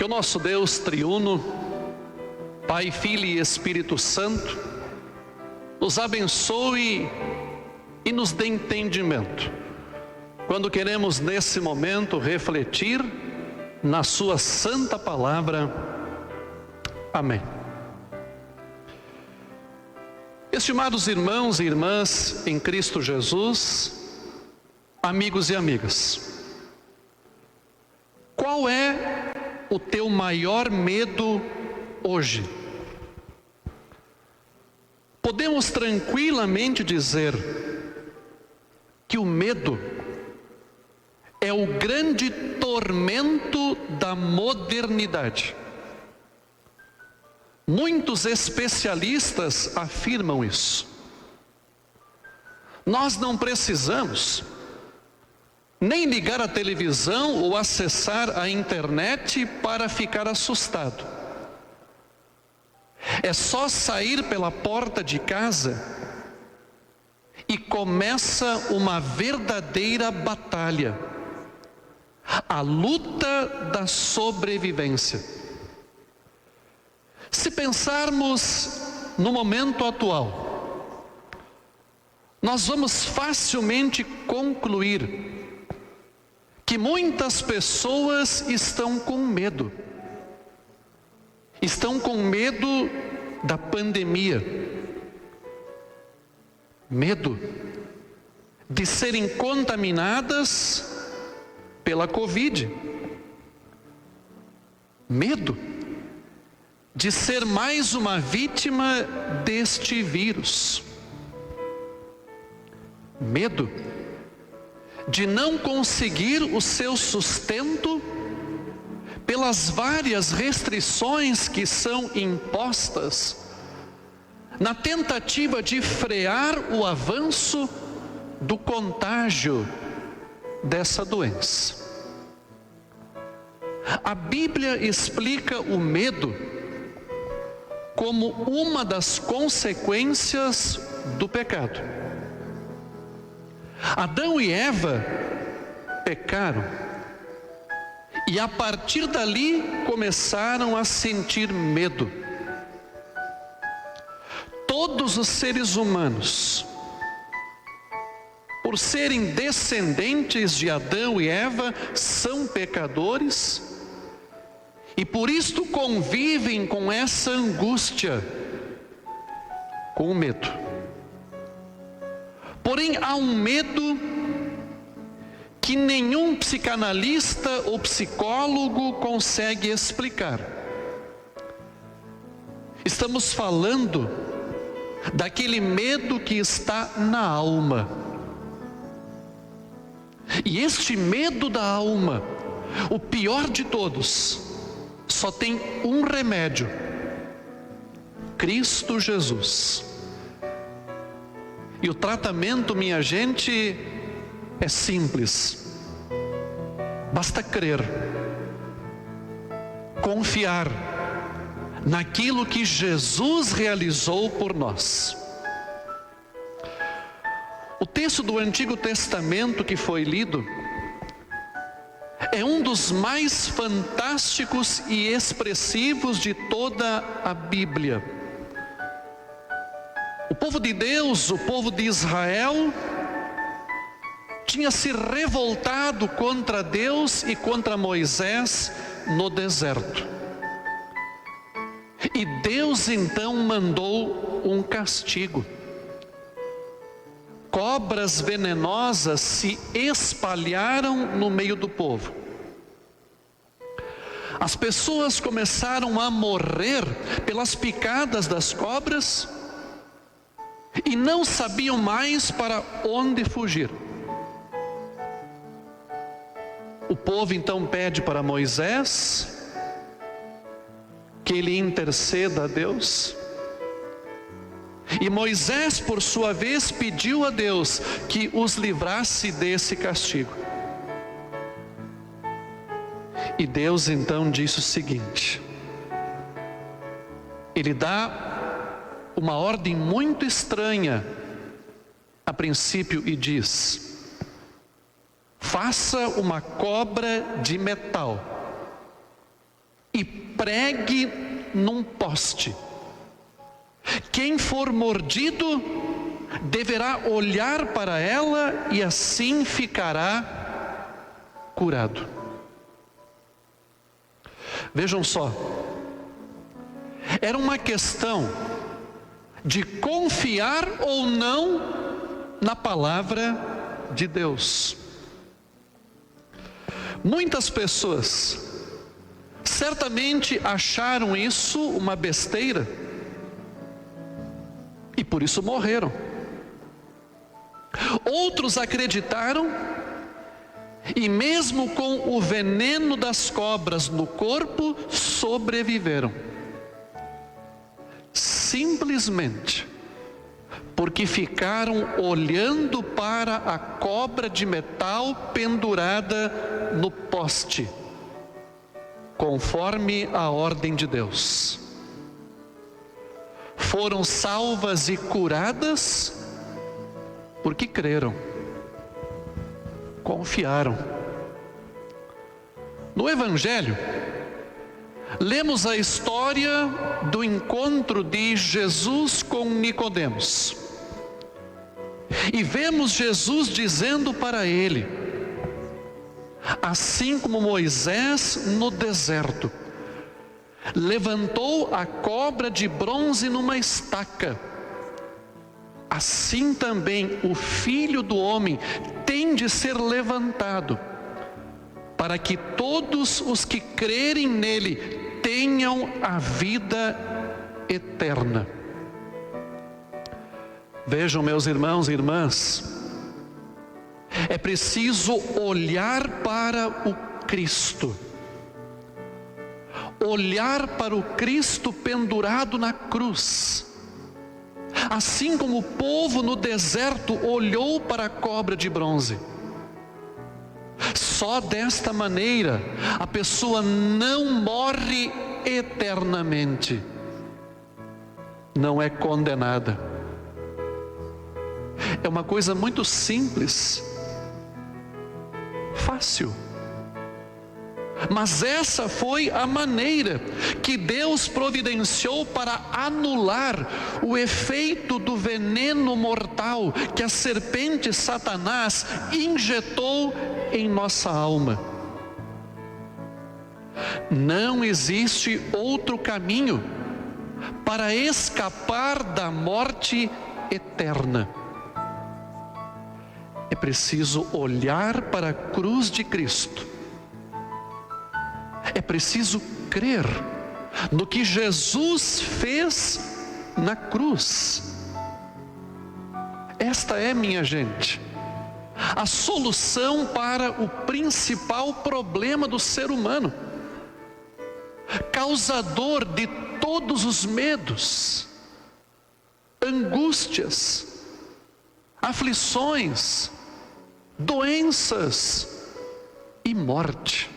o nosso Deus triuno, Pai, Filho e Espírito Santo, nos abençoe e nos dê entendimento, quando queremos nesse momento refletir na sua santa palavra. Amém. Estimados irmãos e irmãs em Cristo Jesus, amigos e amigas, qual é o teu maior medo hoje? Podemos tranquilamente dizer que o medo é o grande tormento da modernidade. Muitos especialistas afirmam isso. Nós não precisamos nem ligar a televisão ou acessar a internet para ficar assustado. É só sair pela porta de casa e começa uma verdadeira batalha, a luta da sobrevivência. Se pensarmos no momento atual, nós vamos facilmente concluir que muitas pessoas estão com medo. Estão com medo da pandemia. Medo de serem contaminadas pela Covid. Medo de ser mais uma vítima deste vírus. Medo de não conseguir o seu sustento pelas várias restrições que são impostas na tentativa de frear o avanço do contágio dessa doença. A Bíblia explica o medo como uma das consequências do pecado. Adão e Eva pecaram e a partir dali começaram a sentir medo. Todos os seres humanos, por serem descendentes de Adão e Eva, são pecadores e por isto convivem com essa angústia, com o medo. Porém, há um medo que nenhum psicanalista ou psicólogo consegue explicar. Estamos falando daquele medo que está na alma. E este medo da alma, o pior de todos, só tem um remédio: Cristo Jesus. E o tratamento, minha gente, é simples. Basta crer, confiar naquilo que Jesus realizou por nós. O texto do Antigo Testamento que foi lido é um dos mais fantásticos e expressivos de toda a Bíblia. O povo de Deus, o povo de Israel, tinha se revoltado contra Deus e contra Moisés no deserto. E Deus então mandou um castigo. Cobras venenosas se espalharam no meio do povo. As pessoas começaram a morrer pelas picadas das cobras e não sabiam mais para onde fugir. O povo então pede para Moisés que ele interceda a Deus. E Moisés, por sua vez, pediu a Deus que os livrasse desse castigo. E Deus então disse o seguinte: Ele dá uma ordem muito estranha a princípio e diz: faça uma cobra de metal e pregue num poste. Quem for mordido deverá olhar para ela e assim ficará curado. Vejam só, era uma questão de confiar ou não na palavra de Deus. Muitas pessoas certamente acharam isso uma besteira e por isso morreram. Outros acreditaram e mesmo com o veneno das cobras no corpo, sobreviveram. Simplesmente porque ficaram olhando para a cobra de metal pendurada no poste, conforme a ordem de Deus. Foram salvas e curadas porque creram, confiaram. No Evangelho, lemos a história do encontro de Jesus com Nicodemos. E vemos Jesus dizendo para ele: assim como Moisés no deserto levantou a cobra de bronze numa estaca, assim também o Filho do Homem tem de ser levantado, para que todos os que crerem nele tenham a vida eterna. Vejam, meus irmãos e irmãs, é preciso olhar para o Cristo, olhar para o Cristo pendurado na cruz, assim como o povo no deserto olhou para a cobra de bronze. Só desta maneira a pessoa não morre eternamente, não é condenada. É uma coisa muito simples, fácil. Mas essa foi a maneira que Deus providenciou para anular o efeito do veneno mortal que a serpente Satanás injetou em nossa alma. Não existe outro caminho para escapar da morte eterna. É preciso olhar para a cruz de Cristo. É preciso crer no que Jesus fez na cruz. Esta é, minha gente, a solução para o principal problema do ser humano, causador de todos os medos, angústias, aflições, doenças e morte.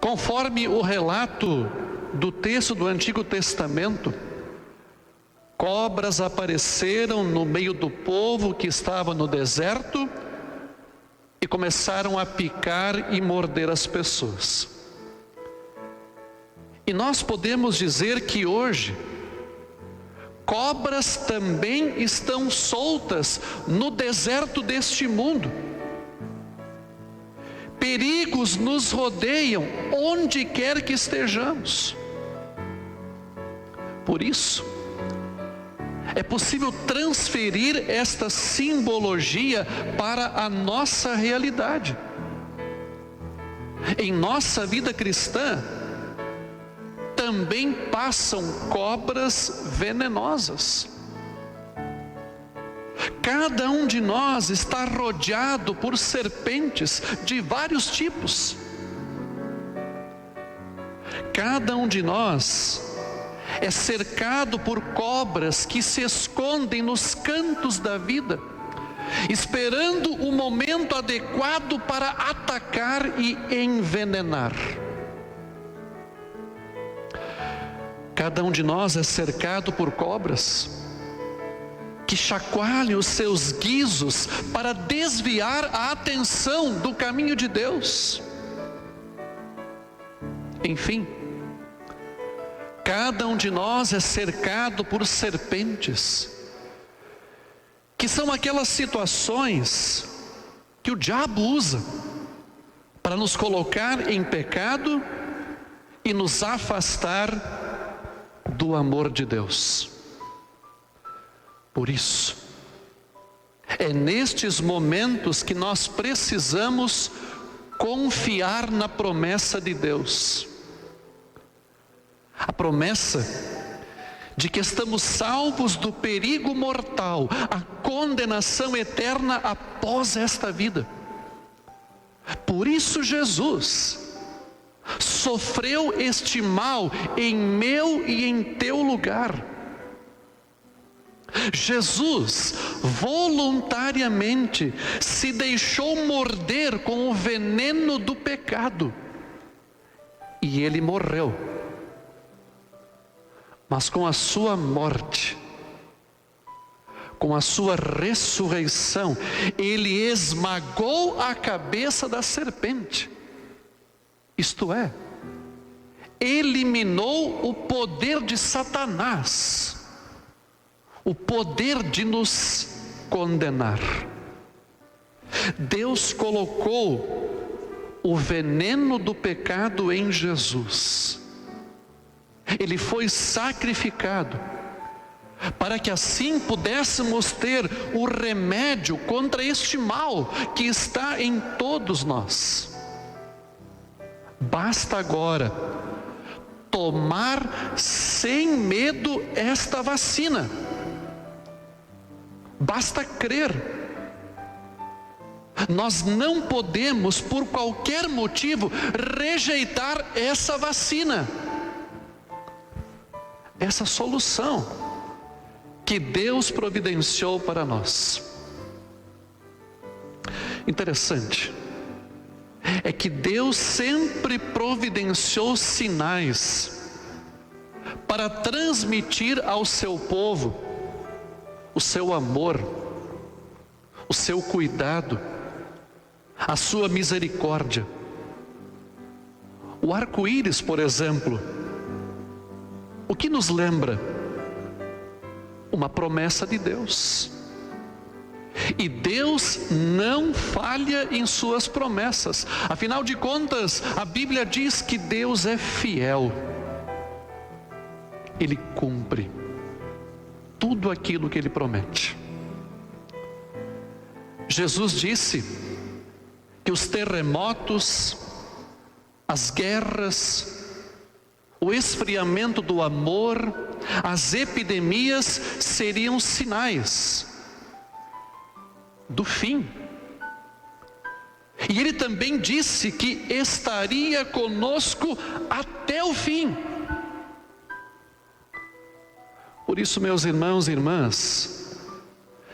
Conforme o relato do texto do Antigo Testamento, cobras apareceram no meio do povo que estava no deserto e começaram a picar e morder as pessoas. E nós podemos dizer que hoje, cobras também estão soltas no deserto deste mundo. Perigos nos rodeiam onde quer que estejamos. Por isso, é possível transferir esta simbologia para a nossa realidade. Em nossa vida cristã, também passam cobras venenosas. Cada um de nós está rodeado por serpentes de vários tipos. Cada um de nós é cercado por cobras que se escondem nos cantos da vida, esperando o momento adequado para atacar e envenenar. Cada um de nós é cercado por cobras que chacoalham os seus guizos para desviar a atenção do caminho de Deus. Enfim, cada um de nós é cercado por serpentes, que são aquelas situações que o diabo usa para nos colocar em pecado e nos afastar do amor de Deus. Por isso, é nestes momentos que nós precisamos confiar na promessa de Deus. A promessa de que estamos salvos do perigo mortal, a condenação eterna após esta vida. Por isso Jesus sofreu este mal em meu e em teu lugar. Jesus voluntariamente se deixou morder com o veneno do pecado e ele morreu. Mas com a sua morte, com a sua ressurreição, ele esmagou a cabeça da serpente. Isto é, eliminou o poder de Satanás, o poder de nos condenar. Deus colocou o veneno do pecado em Jesus. Ele foi sacrificado para que assim pudéssemos ter o remédio contra este mal que está em todos nós. Basta agora tomar sem medo esta vacina. Basta crer. Nós não podemos, por qualquer motivo, rejeitar essa vacina, essa solução que Deus providenciou para nós. Interessante é que Deus sempre providenciou sinais para transmitir ao seu povo o seu amor, o seu cuidado, a sua misericórdia. O arco-íris, por exemplo, o que nos lembra? Uma promessa de Deus. E Deus não falha em suas promessas. Afinal de contas, a Bíblia diz que Deus é fiel. Ele cumpre tudo aquilo que Ele promete. Jesus disse que os terremotos, as guerras, o esfriamento do amor, as epidemias seriam sinais do fim. E Ele também disse que estaria conosco até o fim. Por isso, meus irmãos e irmãs,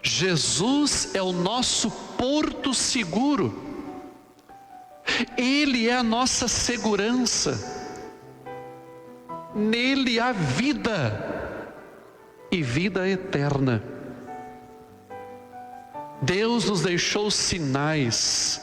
Jesus é o nosso porto seguro. Ele é a nossa segurança. Nele há vida e vida eterna. Deus nos deixou sinais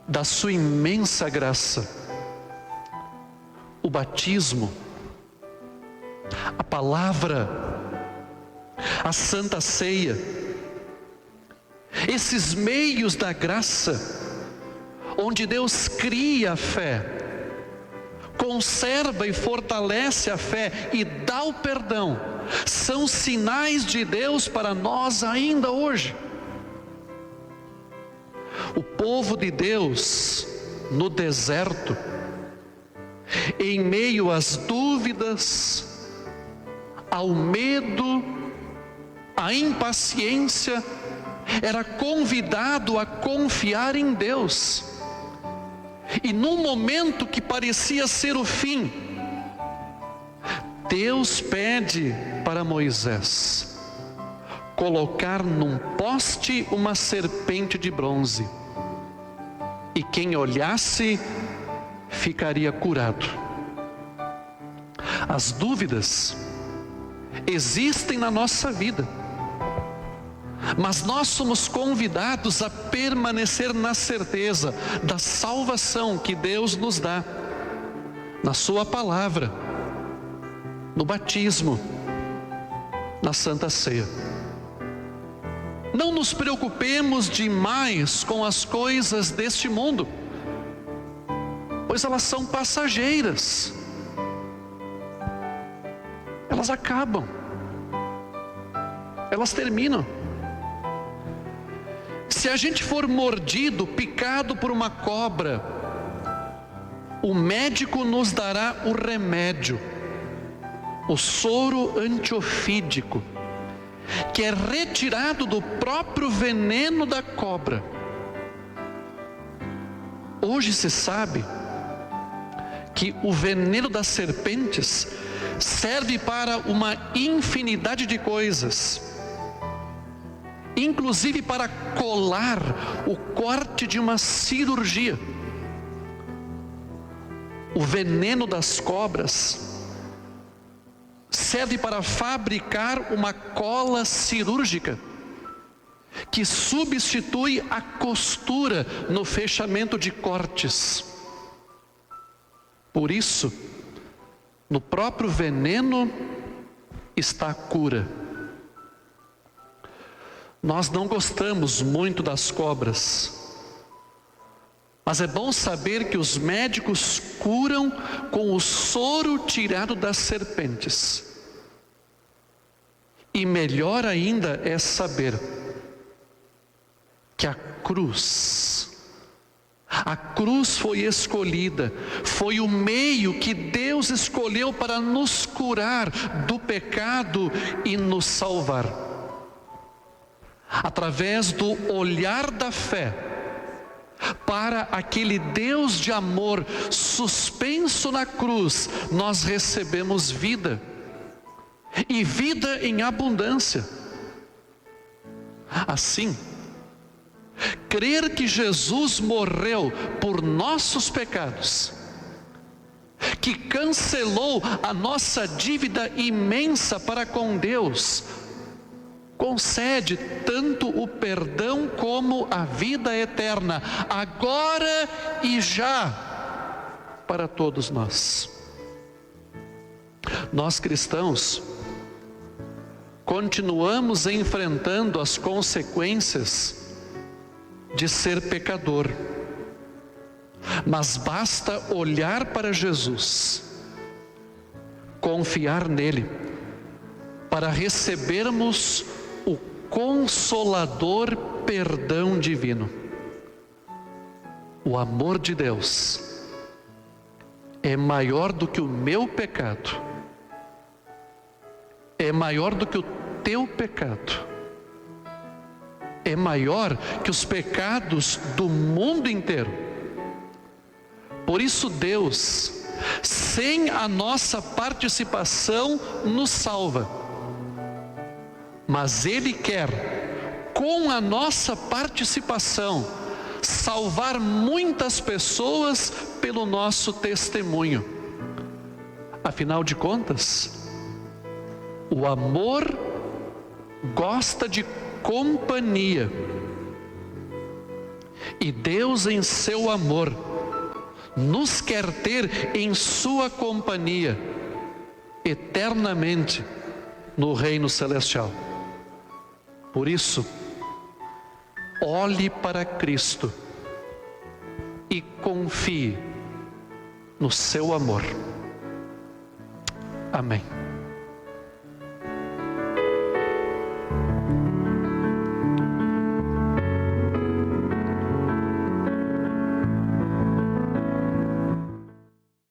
da sua imensa graça. O batismo, a palavra, a santa ceia, esses meios da graça, onde Deus cria a fé, conserva e fortalece a fé e dá o perdão, são sinais de Deus para nós ainda hoje. O povo de Deus no deserto, em meio às dúvidas, ao medo, à impaciência, era convidado a confiar em Deus. E num momento que parecia ser o fim, Deus pede para Moisés colocar num poste uma serpente de bronze, e quem olhasse ficaria curado. As dúvidas existem na nossa vida, mas nós somos convidados a permanecer na certeza da salvação que Deus nos dá. na sua palavra, no batismo, na Santa Ceia. Não nos preocupemos demais com as coisas deste mundo, pois elas são passageiras. Elas acabam. Elas terminam. Se a gente for mordido, picado por uma cobra, o médico nos dará o remédio, o soro antiofídico, que é retirado do próprio veneno da cobra. Hoje se sabe que o veneno das serpentes serve para uma infinidade de coisas, inclusive para colar o corte de uma cirurgia. O veneno das cobras serve para fabricar uma cola cirúrgica que substitui a costura no fechamento de cortes. Por isso, no próprio veneno está a cura. Nós não gostamos muito das cobras, mas é bom saber que os médicos curam com o soro tirado das serpentes. E melhor ainda é saber que a cruz foi escolhida, foi o meio que Deus escolheu para nos curar do pecado e nos salvar. Através do olhar da fé para aquele Deus de amor suspenso na cruz, nós recebemos vida, e vida em abundância. Assim, crer que Jesus morreu por nossos pecados, que cancelou a nossa dívida imensa para com Deus, concede tanto o perdão como a vida eterna, agora e já, para todos nós. Nós cristãos continuamos enfrentando as consequências de ser pecador, mas basta olhar para Jesus, confiar nele, para recebermos o consolador perdão divino. O amor de Deus é maior do que o meu pecado, é maior do que o teu pecado, é maior que os pecados do mundo inteiro. Por isso Deus, sem a nossa participação, nos salva, mas Ele quer, com a nossa participação, salvar muitas pessoas pelo nosso testemunho. Afinal de contas, o amor gosta de companhia, e Deus, em seu amor, nos quer ter em sua companhia eternamente no reino celestial. Por isso, olhe para Cristo e confie no seu amor. Amém.